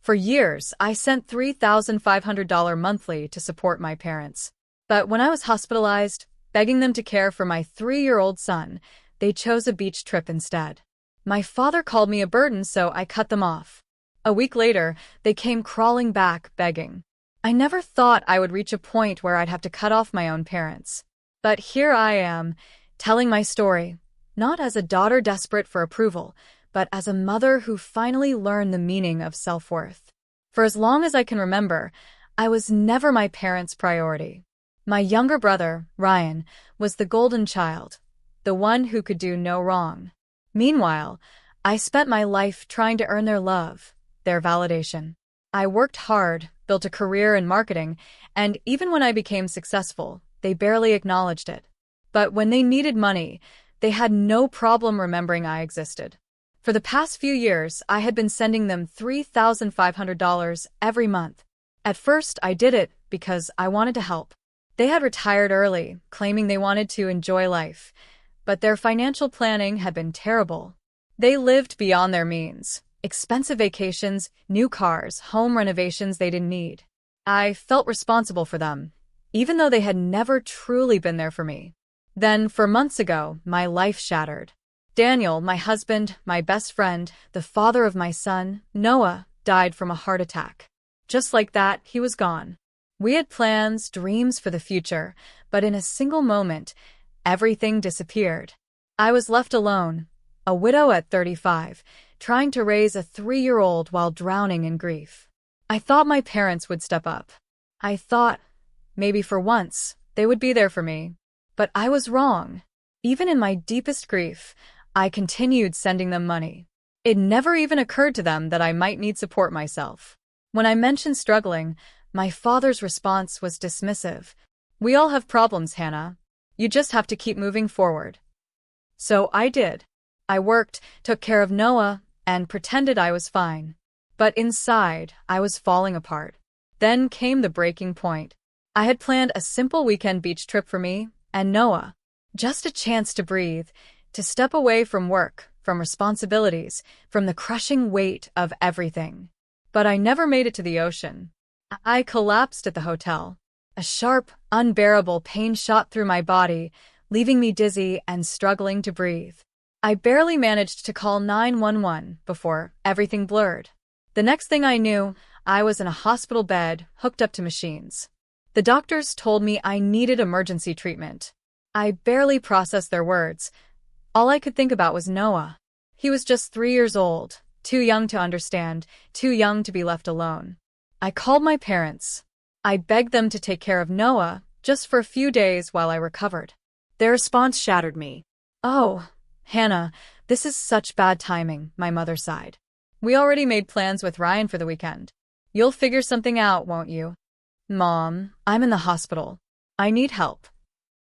For years, I sent $3,500 monthly to support my parents. But when I was hospitalized, begging them to care for my 3-year-old son, they chose a beach trip instead. My father called me a burden, so I cut them off. A week later, they came crawling back, begging. I never thought I would reach a point where I'd have to cut off my own parents. But here I am, telling my story, not as a daughter desperate for approval, but as a mother who finally learned the meaning of self-worth. For as long as I can remember, I was never my parents' priority. My younger brother, Ryan, was the golden child, the one who could do no wrong. Meanwhile, I spent my life trying to earn their love, their validation. I worked hard, built a career in marketing, and even when I became successful, they barely acknowledged it. But when they needed money, they had no problem remembering I existed. For the past few years, I had been sending them $3,500 every month. At first, I did it because I wanted to help. They had retired early, claiming they wanted to enjoy life, but their financial planning had been terrible. They lived beyond their means. Expensive vacations, new cars, home renovations they didn't need. I felt responsible for them, even though they had never truly been there for me. Then, 4 months ago, my life shattered. Daniel, my husband, my best friend, the father of my son, Noah, died from a heart attack. Just like that, he was gone. We had plans, dreams for the future, but in a single moment, everything disappeared. I was left alone, a widow at 35, trying to raise a 3-year-old while drowning in grief. I thought my parents would step up. I thought, maybe for once, they would be there for me. But I was wrong. Even in my deepest grief, I continued sending them money. It never even occurred to them that I might need support myself. When I mentioned struggling, my father's response was dismissive. "We all have problems, Hannah. You just have to keep moving forward." So I did. I worked, took care of Noah, and pretended I was fine. But inside, I was falling apart. Then came the breaking point. I had planned a simple weekend beach trip for me and Noah. Just a chance to breathe, to step away from work, from responsibilities, from the crushing weight of everything. But I never made it to the ocean. I collapsed at the hotel. A sharp, unbearable pain shot through my body, leaving me dizzy and struggling to breathe. I barely managed to call 911 before everything blurred. The next thing I knew, I was in a hospital bed, hooked up to machines. The doctors told me I needed emergency treatment. I barely processed their words. All I could think about was Noah. He was just 3 years old, too young to understand, too young to be left alone. I called my parents. I begged them to take care of Noah just for a few days while I recovered. Their response shattered me. "Oh, Hannah, this is such bad timing," my mother sighed. "We already made plans with Ryan for the weekend. You'll figure something out, won't you?" "Mom, I'm in the hospital. I need help."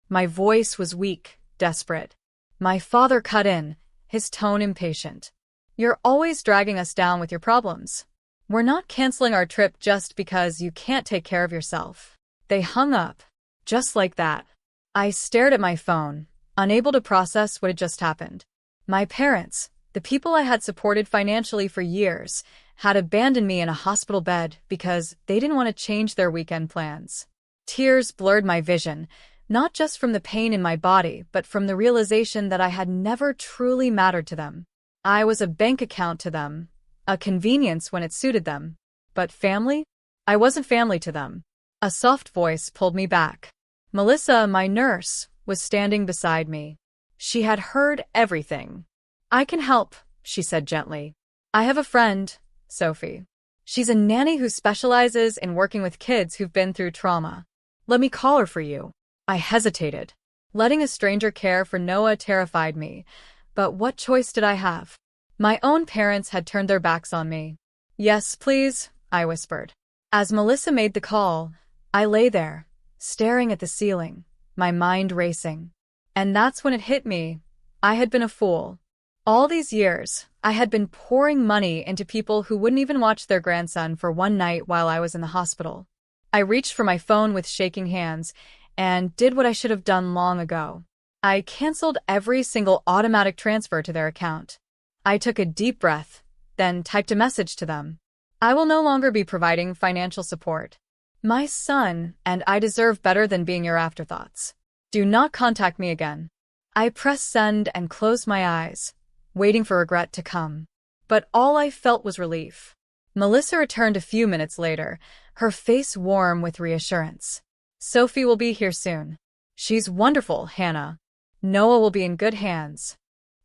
My voice was weak, desperate. My father cut in, his tone impatient. "You're always dragging us down with your problems. We're not canceling our trip just because you can't take care of yourself." They hung up. Just like that. I stared at my phone, unable to process what had just happened. My parents, the people I had supported financially for years, had abandoned me in a hospital bed because they didn't want to change their weekend plans. Tears blurred my vision, not just from the pain in my body, but from the realization that I had never truly mattered to them. I was a bank account to them, a convenience when it suited them. But family? I wasn't family to them. A soft voice pulled me back. Melissa, my nurse, was standing beside me. She had heard everything. "I can help," she said gently. "I have a friend, Sophie. She's a nanny who specializes in working with kids who've been through trauma. Let me call her for you." I hesitated. Letting a stranger care for Noah terrified me, but what choice did I have? My own parents had turned their backs on me. "Yes, please," I whispered. As Melissa made the call, I lay there, staring at the ceiling, my mind racing. And that's when it hit me. I had been a fool. All these years, I had been pouring money into people who wouldn't even watch their grandson for one night while I was in the hospital. I reached for my phone with shaking hands and did what I should have done long ago. I canceled every single automatic transfer to their account. I took a deep breath, then typed a message to them. I will no longer be providing financial support. My son and I deserve better than being your afterthoughts. Do not contact me again. I pressed send and closed my eyes, waiting for regret to come. But all I felt was relief. Melissa returned a few minutes later, her face warm with reassurance. Sophie will be here soon. She's wonderful, Hannah. Noah will be in good hands.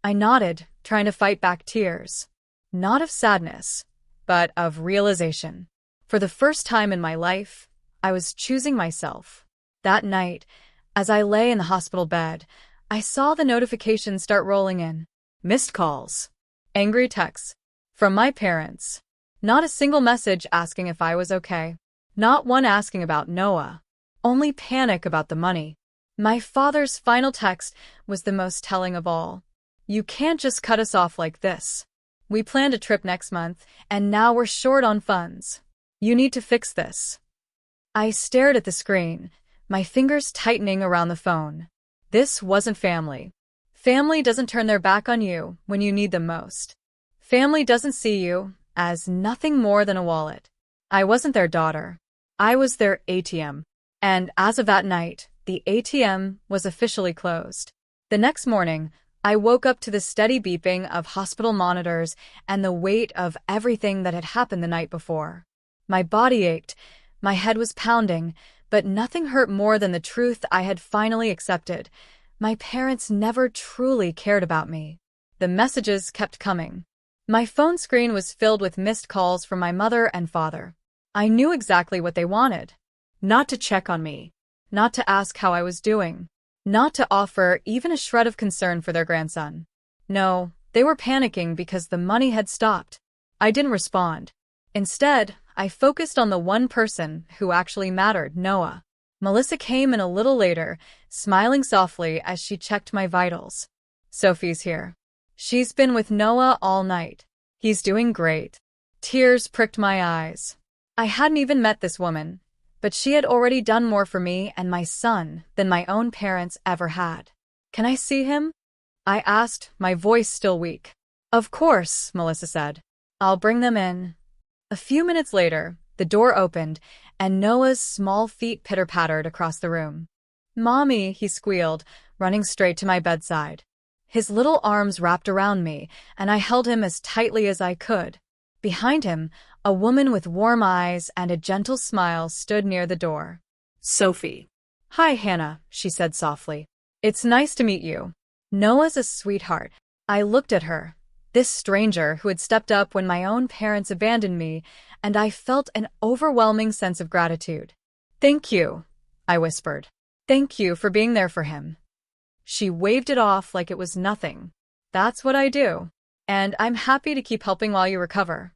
I nodded, trying to fight back tears. Not of sadness, but of realization. For the first time in my life, I was choosing myself. That night, as I lay in the hospital bed, I saw the notifications start rolling in. Missed calls. Angry texts. From my parents. Not a single message asking if I was okay. Not one asking about Noah. Only panic about the money. My father's final text was the most telling of all. You can't just cut us off like this. We planned a trip next month, and now we're short on funds. You need to fix this. I stared at the screen, my fingers tightening around the phone. This wasn't family. Family doesn't turn their back on you when you need them most. Family doesn't see you as nothing more than a wallet. I wasn't their daughter. I was their ATM. And as of that night, the ATM was officially closed. The next morning, I woke up to the steady beeping of hospital monitors and the weight of everything that had happened the night before. My body ached, my head was pounding, but nothing hurt more than the truth I had finally accepted. My parents never truly cared about me. The messages kept coming. My phone screen was filled with missed calls from my mother and father. I knew exactly what they wanted. Not to check on me. Not to ask how I was doing. Not to offer even a shred of concern for their grandson. No, they were panicking because the money had stopped. I didn't respond. Instead, I focused on the one person who actually mattered, Noah. Melissa came in a little later, smiling softly as she checked my vitals. Sophie's here. She's been with Noah all night. He's doing great. Tears pricked my eyes. I hadn't even met this woman, but she had already done more for me and my son than my own parents ever had. Can I see him? I asked, my voice still weak. Of course, Melissa said. I'll bring them in. A few minutes later, the door opened, and Noah's small feet pitter-pattered across the room. Mommy, he squealed, running straight to my bedside. His little arms wrapped around me, and I held him as tightly as I could. Behind him, a woman with warm eyes and a gentle smile stood near the door. Sophie. Hi, Hannah, she said softly. It's nice to meet you. Noah's a sweetheart. I looked at her, this stranger who had stepped up when my own parents abandoned me, and I felt an overwhelming sense of gratitude. Thank you, I whispered. Thank you for being there for him. She waved it off like it was nothing. That's what I do. And I'm happy to keep helping while you recover.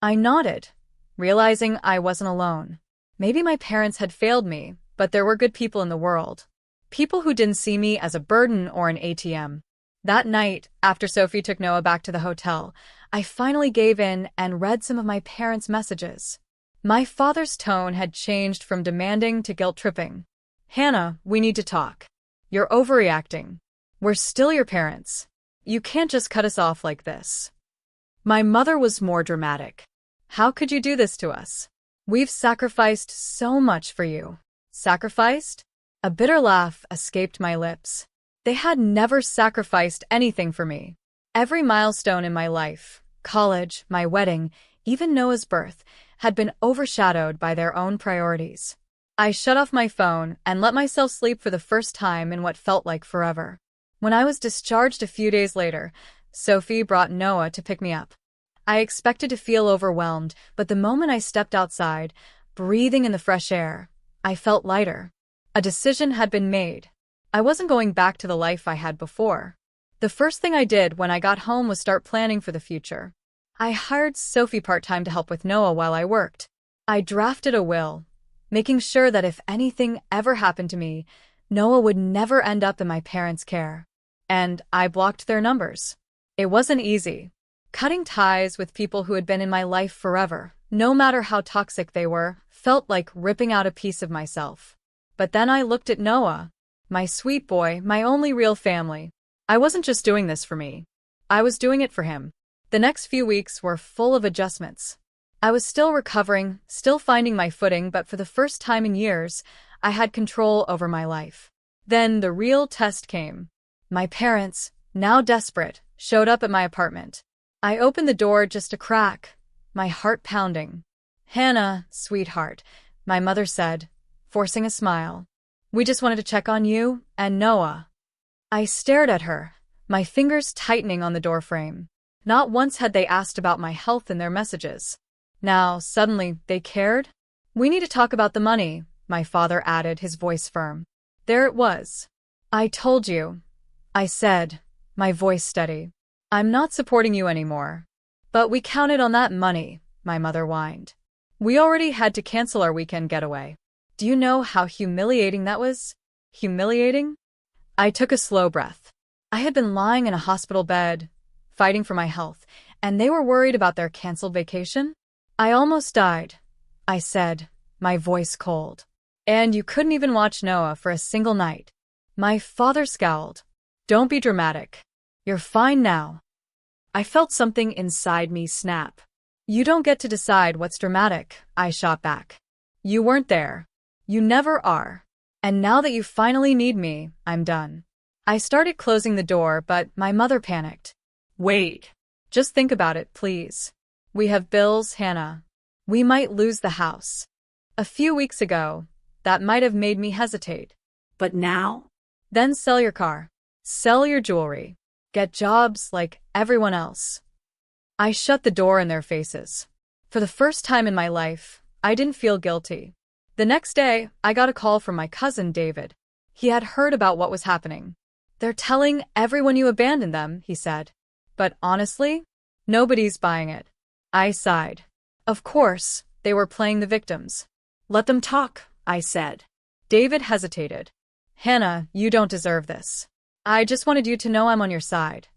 I nodded, realizing I wasn't alone. Maybe my parents had failed me, but there were good people in the world. People who didn't see me as a burden or an ATM. That night, after Sophie took Noah back to the hotel, I finally gave in and read some of my parents' messages. My father's tone had changed from demanding to guilt-tripping. Hannah, we need to talk. You're overreacting. We're still your parents. You can't just cut us off like this. My mother was more dramatic. How could you do this to us? We've sacrificed so much for you. Sacrificed? A bitter laugh escaped my lips. They had never sacrificed anything for me. Every milestone in my life, college, my wedding, even Noah's birth, had been overshadowed by their own priorities. I shut off my phone and let myself sleep for the first time in what felt like forever. When I was discharged a few days later, Sophie brought Noah to pick me up. I expected to feel overwhelmed, but the moment I stepped outside, breathing in the fresh air, I felt lighter. A decision had been made. I wasn't going back to the life I had before. The first thing I did when I got home was start planning for the future. I hired Sophie part-time to help with Noah while I worked. I drafted a will, making sure that if anything ever happened to me, Noah would never end up in my parents' care. And I blocked their numbers. It wasn't easy. Cutting ties with people who had been in my life forever, no matter how toxic they were, felt like ripping out a piece of myself. But then I looked at Noah, my sweet boy, my only real family. I wasn't just doing this for me. I was doing it for him. The next few weeks were full of adjustments. I was still recovering, still finding my footing, but for the first time in years, I had control over my life. Then the real test came. My parents, now desperate, showed up at my apartment. I opened the door just a crack, my heart pounding. "Hannah, sweetheart," my mother said, forcing a smile. "We just wanted to check on you and Noah." I stared at her, my fingers tightening on the doorframe. Not once had they asked about my health in their messages. Now, suddenly, they cared? "We need to talk about the money," my father added, his voice firm. There it was. "I told you," I said, my voice steady. "I'm not supporting you anymore." "But we counted on that money," my mother whined. "We already had to cancel our weekend getaway. Do you know how humiliating that was?" Humiliating? I took a slow breath. I had been lying in a hospital bed, fighting for my health, and they were worried about their canceled vacation? "I almost died," I said, my voice cold. "And you couldn't even watch Noah for a single night." My father scowled. "Don't be dramatic. You're fine now." I felt something inside me snap. "You don't get to decide what's dramatic," I shot back. "You weren't there. You never are. And now that you finally need me, I'm done." I started closing the door, but my mother panicked. "Wait. Just think about it, please. We have bills, Hannah. We might lose the house. A few weeks ago, that might have made me hesitate. But now? Then sell your car. Sell your jewelry. Get jobs like everyone else." I shut the door in their faces. For the first time in my life, I didn't feel guilty. The next day, I got a call from my cousin David. He had heard about what was happening. "They're telling everyone you abandoned them," he said. "But honestly, nobody's buying it." I sighed. Of course, they were playing the victims. "Let them talk," I said. David hesitated. "Hannah, you don't deserve this. I just wanted you to know I'm on your side."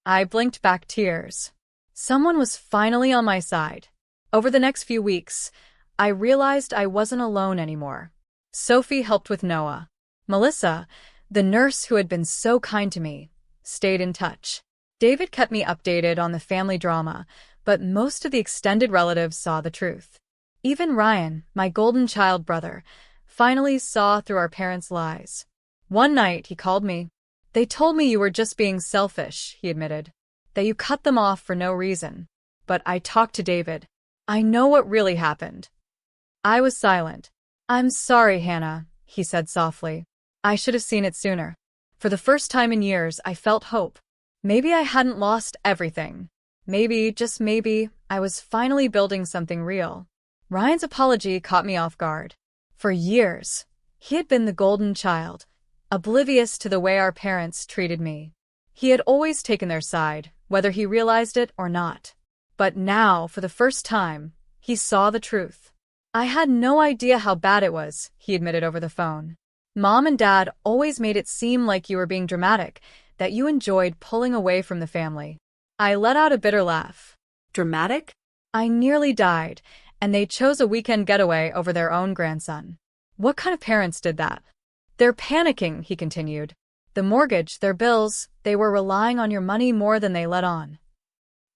I blinked back tears. Someone was finally on my side. Over the next few weeks, I realized I wasn't alone anymore. Sophie helped with Noah. Melissa, the nurse who had been so kind to me, stayed in touch. David kept me updated on the family drama, but most of the extended relatives saw the truth. Even Ryan, my golden child brother, finally saw through our parents' lies. One night, he called me. "They told me you were just being selfish," he admitted. "That you cut them off for no reason." But I talked to David. "I know what really happened." I was silent. "I'm sorry, Hannah," he said softly. "I should have seen it sooner." For the first time in years, I felt hope. Maybe I hadn't lost everything. Maybe, just maybe, I was finally building something real. Ryan's apology caught me off guard. For years, he had been the golden child, oblivious to the way our parents treated me. He had always taken their side, whether he realized it or not. But now, for the first time, he saw the truth. "I had no idea how bad it was," he admitted over the phone. "Mom and Dad always made it seem like you were being dramatic, that you enjoyed pulling away from the family." I let out a bitter laugh. "Dramatic? I nearly died, and they chose a weekend getaway over their own grandson. What kind of parents did that?" "They're panicking," he continued. "The mortgage, their bills, they were relying on your money more than they let on."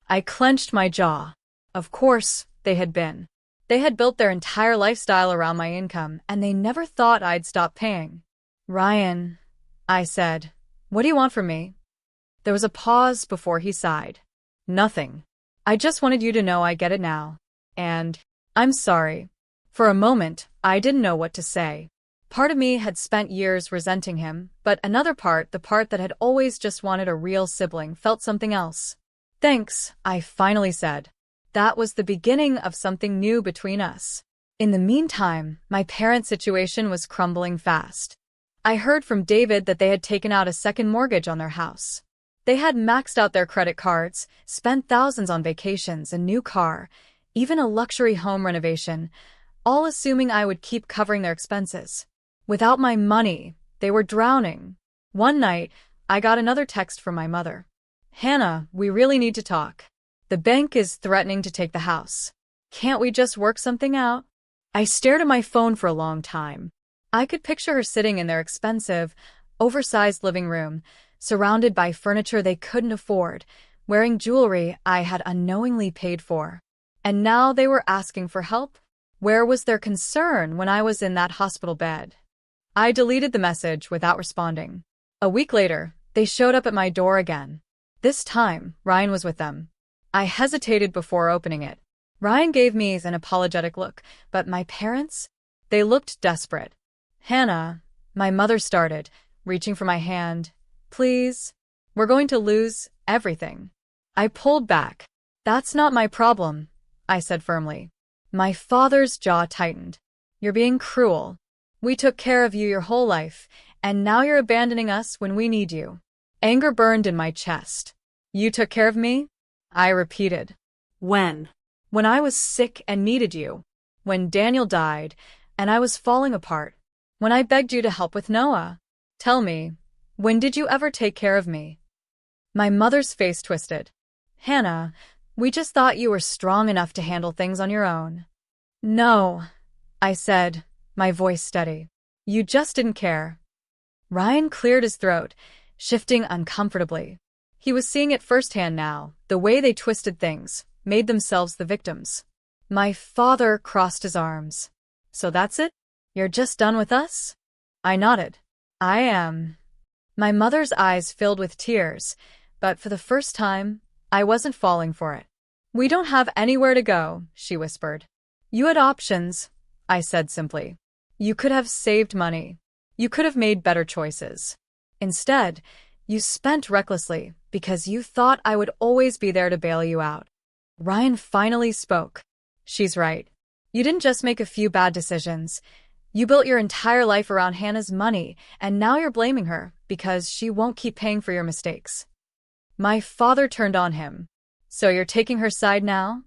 I clenched my jaw. Of course, they had been. They had built their entire lifestyle around my income, and they never thought I'd stop paying. "Ryan," I said, "what do you want from me?" There was a pause before he sighed. "Nothing. I just wanted you to know I get it now. And I'm sorry." For a moment, I didn't know what to say. Part of me had spent years resenting him, but another part, the part that had always just wanted a real sibling, felt something else. "Thanks," I finally said. That was the beginning of something new between us. In the meantime, my parents' situation was crumbling fast. I heard from David that they had taken out a second mortgage on their house. They had maxed out their credit cards, spent thousands on vacations, a new car, even a luxury home renovation, all assuming I would keep covering their expenses. Without my money, they were drowning. One night, I got another text from my mother. "Hannah, we really need to talk. The bank is threatening to take the house. Can't we just work something out?" I stared at my phone for a long time. I could picture her sitting in their expensive, oversized living room, surrounded by furniture they couldn't afford, wearing jewelry I had unknowingly paid for. And now they were asking for help? Where was their concern when I was in that hospital bed? I deleted the message without responding. A week later, they showed up at my door again. This time, Ryan was with them. I hesitated before opening it. Ryan gave me an apologetic look, but my parents? They looked desperate. Hannah, my mother started, reaching for my hand. Please? We're going to lose everything. I pulled back. That's not my problem, I said firmly. My father's jaw tightened. You're being cruel. We took care of you your whole life, and now you're abandoning us when we need you. Anger burned in my chest. You took care of me? I repeated. When? When I was sick and needed you. When Daniel died, and I was falling apart. When I begged you to help with Noah. Tell me, when did you ever take care of me? My mother's face twisted. Hannah, we just thought you were strong enough to handle things on your own. No, I said, my voice steady. You just didn't care. Ryan cleared his throat, shifting uncomfortably. He was seeing it firsthand now, the way they twisted things, made themselves the victims. My father crossed his arms. So that's it? You're just done with us? I nodded. I am. My mother's eyes filled with tears, but for the first time, I wasn't falling for it. We don't have anywhere to go, she whispered. You had options, I said simply. You could have saved money. You could have made better choices. Instead, you spent recklessly because you thought I would always be there to bail you out. Ryan finally spoke. She's right. You didn't just make a few bad decisions. You built your entire life around Hannah's money, and now you're blaming her because she won't keep paying for your mistakes. My father turned on him. So you're taking her side now?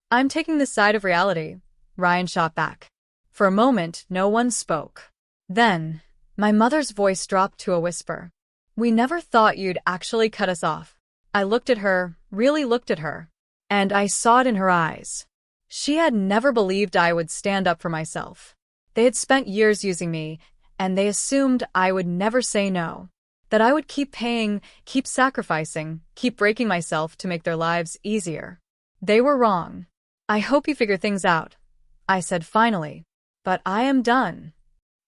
I'm taking the side of reality, Ryan shot back. For a moment, no one spoke. Then, my mother's voice dropped to a whisper. We never thought you'd actually cut us off. I looked at her, really looked at her, and I saw it in her eyes. She had never believed I would stand up for myself. They had spent years using me, and they assumed I would never say no. That I would keep paying, keep sacrificing, keep breaking myself to make their lives easier. They were wrong. I hope you figure things out, I said finally. But I am done.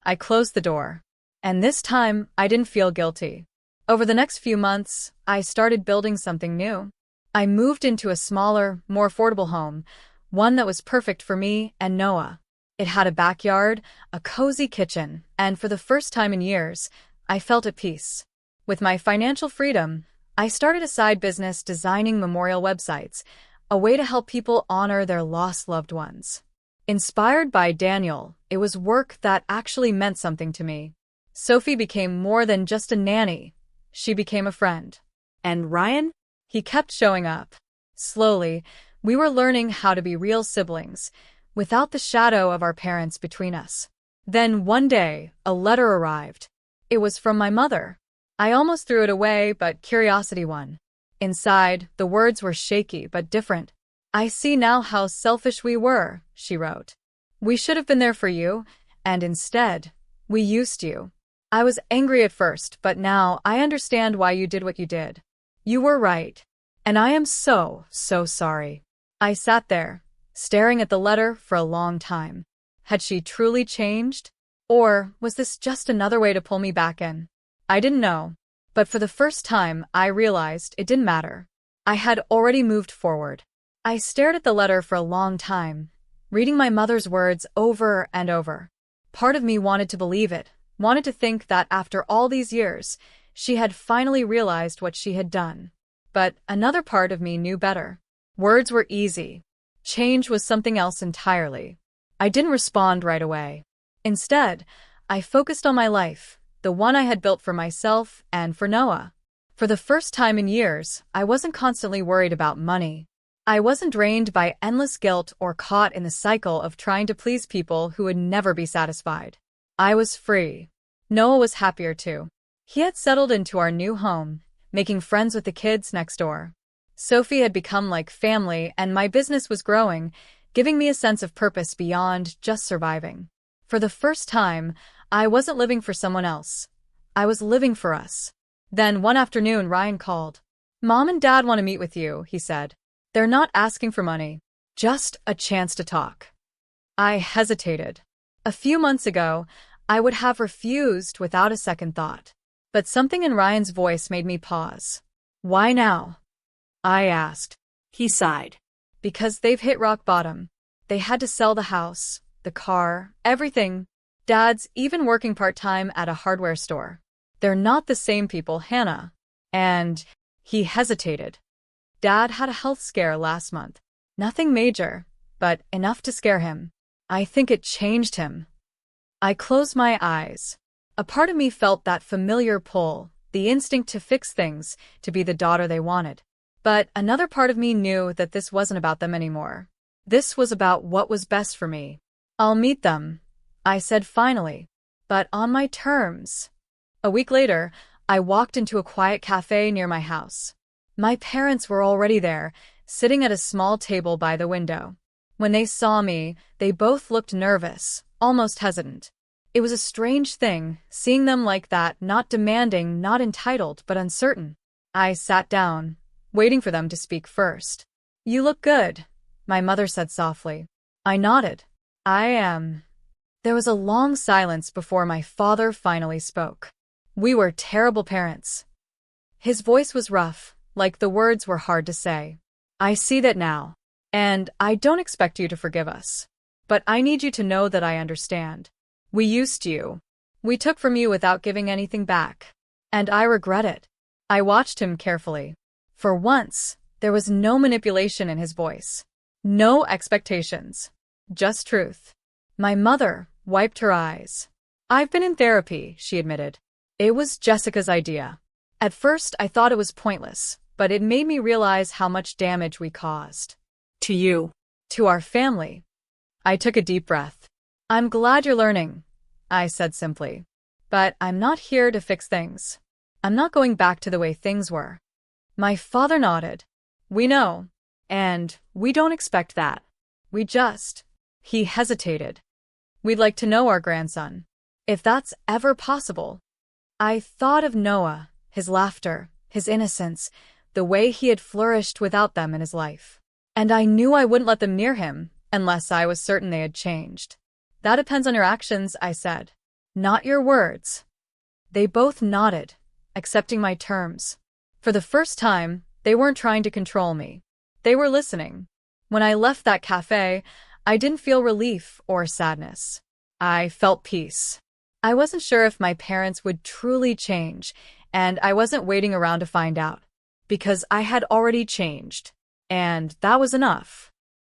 I closed the door. And this time, I didn't feel guilty. Over the next few months, I started building something new. I moved into a smaller, more affordable home, one that was perfect for me and Noah. It had a backyard, a cozy kitchen, and for the first time in years, I felt at peace. With my financial freedom, I started a side business designing memorial websites, a way to help people honor their lost loved ones. Inspired by Daniel, it was work that actually meant something to me. Sophie became more than just a nanny. She became a friend. And Ryan? He kept showing up. Slowly, we were learning how to be real siblings, without the shadow of our parents between us. Then one day, a letter arrived. It was from my mother. I almost threw it away, but curiosity won. Inside, the words were shaky but different. I see now how selfish we were, she wrote. We should have been there for you, and instead, we used you. I was angry at first, but now I understand why you did what you did. You were right. And I am so sorry. I sat there, staring at the letter for a long time. Had she truly changed? Or was this just another way to pull me back in? I didn't know. But for the first time, I realized it didn't matter. I had already moved forward. I stared at the letter for a long time, reading my mother's words over and over. Part of me wanted to believe it, wanted to think that after all these years, she had finally realized what she had done. But another part of me knew better. Words were easy. Change was something else entirely. I didn't respond right away. Instead, I focused on my life, the one I had built for myself and for Noah. For the first time in years, I wasn't constantly worried about money. I wasn't drained by endless guilt or caught in the cycle of trying to please people who would never be satisfied. I was free. Noah was happier too. He had settled into our new home, making friends with the kids next door. Sophie had become like family, and my business was growing, giving me a sense of purpose beyond just surviving. For the first time, I wasn't living for someone else. I was living for us. Then one afternoon, Ryan called. Mom and Dad want to meet with you, he said. They're not asking for money. Just a chance to talk. I hesitated. A few months ago, I would have refused without a second thought. But something in Ryan's voice made me pause. Why now? I asked. He sighed. Because they've hit rock bottom. They had to sell the house, the car, everything. Dad's even working part-time at a hardware store. They're not the same people, Hannah. And he hesitated. Dad had a health scare last month. Nothing major, but enough to scare him. I think it changed him. I closed my eyes. A part of me felt that familiar pull, the instinct to fix things, to be the daughter they wanted. But another part of me knew that this wasn't about them anymore. This was about what was best for me. I'll meet them, I said finally, but on my terms. A week later, I walked into a quiet cafe near my house. My parents were already there, sitting at a small table by the window. When they saw me, they both looked nervous, almost hesitant. It was a strange thing, seeing them like that, not demanding, not entitled, but uncertain. I sat down, waiting for them to speak first. You look good, my mother said softly. I nodded. I am. There was a long silence before my father finally spoke. We were terrible parents. His voice was rough, like the words were hard to say. I see that now, and I don't expect you to forgive us. But I need you to know that I understand. We used you. We took from you without giving anything back. And I regret it. I watched him carefully. For once, there was no manipulation in his voice. No expectations. Just truth. My mother wiped her eyes. I've been in therapy, she admitted. It was Jessica's idea. At first, I thought it was pointless, but it made me realize how much damage we caused. To you. To our family. I took a deep breath. I'm glad you're learning, I said simply. But I'm not here to fix things. I'm not going back to the way things were. My father nodded. We know. And we don't expect that. We just. He hesitated. We'd like to know our grandson. If that's ever possible. I thought of Noah, his laughter, his innocence, the way he had flourished without them in his life. And I knew I wouldn't let them near him unless I was certain they had changed. That depends on your actions, I said. Not your words. They both nodded, accepting my terms. For the first time, they weren't trying to control me. They were listening. When I left that cafe, I didn't feel relief or sadness. I felt peace. I wasn't sure if my parents would truly change, and I wasn't waiting around to find out. Because I had already changed. And that was enough.